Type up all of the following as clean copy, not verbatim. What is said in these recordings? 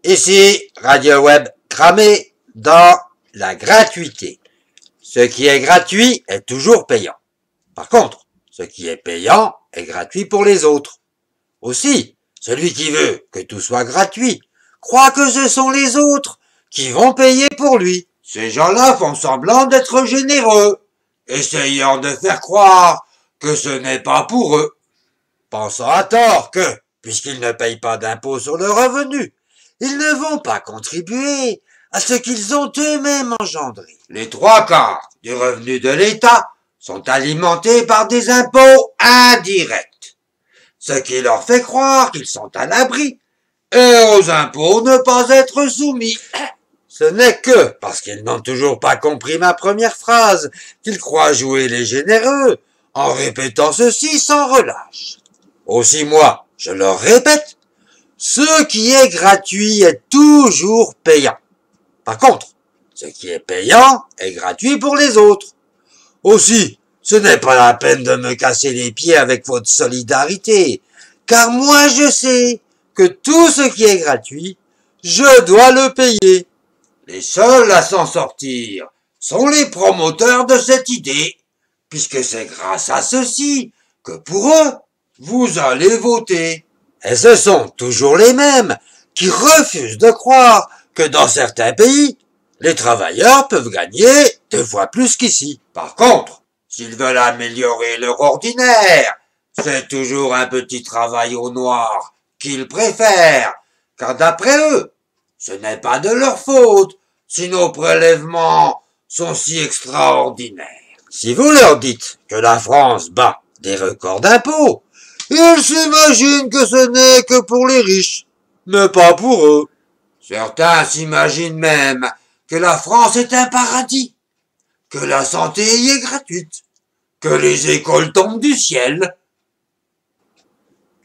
Ici, Radio Web cramé dans la gratuité. Ce qui est gratuit est toujours payant. Par contre, ce qui est payant est gratuit pour les autres. Aussi, celui qui veut que tout soit gratuit croit que ce sont les autres qui vont payer pour lui. Ces gens-là font semblant d'être généreux, essayant de faire croire que ce n'est pas pour eux, pensant à tort que, puisqu'ils ne payent pas d'impôt sur le revenu, ils ne vont pas contribuer à ce qu'ils ont eux-mêmes engendré. Les 3/4 du revenu de l'État sont alimentés par des impôts indirects, ce qui leur fait croire qu'ils sont à l'abri et aux impôts ne pas être soumis. Ce n'est que parce qu'ils n'ont toujours pas compris ma première phrase qu'ils croient jouer les généreux en répétant ceci sans relâche. Aussi moi, je leur répète, ce qui est gratuit est toujours payant. Par contre, ce qui est payant est gratuit pour les autres. Aussi, ce n'est pas la peine de me casser les pieds avec votre solidarité, car moi je sais que tout ce qui est gratuit, je dois le payer. Les seuls à s'en sortir sont les promoteurs de cette idée, puisque c'est grâce à ceci que pour eux, vous allez voter. Et ce sont toujours les mêmes qui refusent de croire que dans certains pays, les travailleurs peuvent gagner 2 fois plus qu'ici. Par contre, s'ils veulent améliorer leur ordinaire, c'est toujours un petit travail au noir qu'ils préfèrent, car d'après eux, ce n'est pas de leur faute si nos prélèvements sont si extraordinaires. Si vous leur dites que la France bat des records d'impôts, ils s'imaginent que ce n'est que pour les riches, mais pas pour eux. Certains s'imaginent même que la France est un paradis, que la santé y est gratuite, que les écoles tombent du ciel,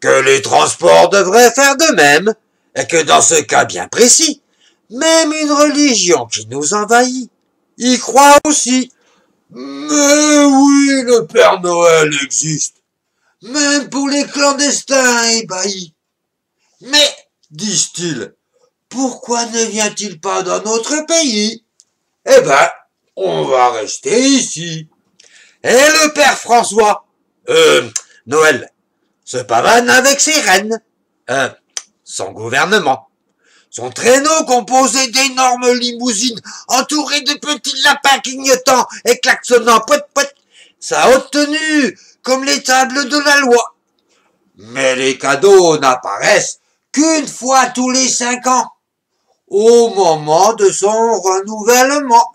que les transports devraient faire de même, et que dans ce cas bien précis, même une religion qui nous envahit y croit aussi. Mais oui, le Père Noël existe, même pour les clandestins ébahis. Mais, disent-ils, pourquoi ne vient-il pas dans notre pays? Eh ben, on va rester ici. Et le Père François, Noël, se pavane avec ses reines, son gouvernement. Son traîneau composé d'énormes limousines entourées de petits lapins clignotants et klaxonnant poète, sa haute tenue comme les tables de la loi. Mais les cadeaux n'apparaissent qu'une fois tous les 5 ans, au moment de son renouvellement.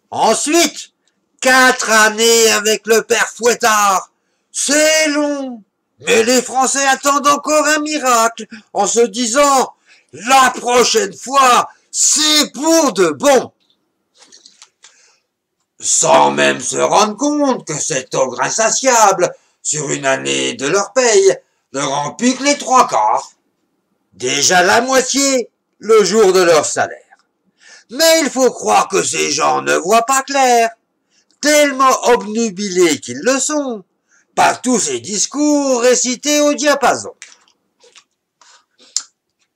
Ensuite, 4 années avec le père Fouettard, c'est long. Mais les Français attendent encore un miracle en se disant « La prochaine fois, c'est pour de bon !» Sans même se rendre compte que cet ogre insatiable, sur une année de leur paye, leur en pique les 3/4. Déjà la moitié, le jour de leur salaire. Mais il faut croire que ces gens ne voient pas clair, tellement obnubilés qu'ils le sont, par tous ces discours récités au diapason.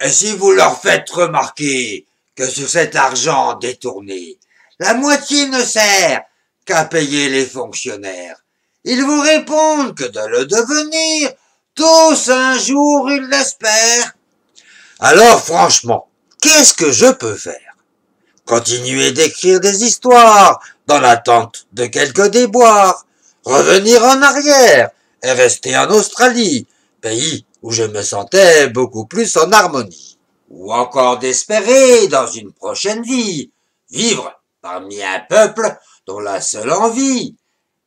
Et si vous leur faites remarquer que sur cet argent détourné, la moitié ne sert qu'à payer les fonctionnaires, ils vous répondent que de le devenir, tous un jour ils l'espèrent. Alors franchement, qu'est-ce que je peux faire? Continuer d'écrire des histoires dans l'attente de quelques déboires, revenir en arrière et rester en Australie, pays où je me sentais beaucoup plus en harmonie. Ou encore d'espérer, dans une prochaine vie, vivre parmi un peuple dont la seule envie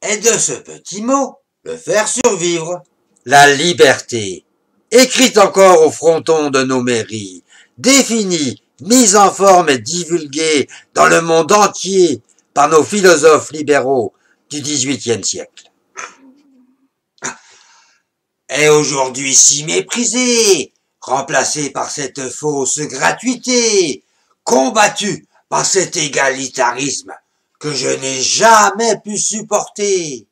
est de ce petit mot, le faire survivre. La liberté, écrite encore au fronton de nos mairies, définie, mise en forme et divulguée dans le monde entier par nos philosophes libéraux du XVIIIe siècle. Est aujourd'hui si méprisée, remplacée par cette fausse gratuité, combattue par cet égalitarisme que je n'ai jamais pu supporter.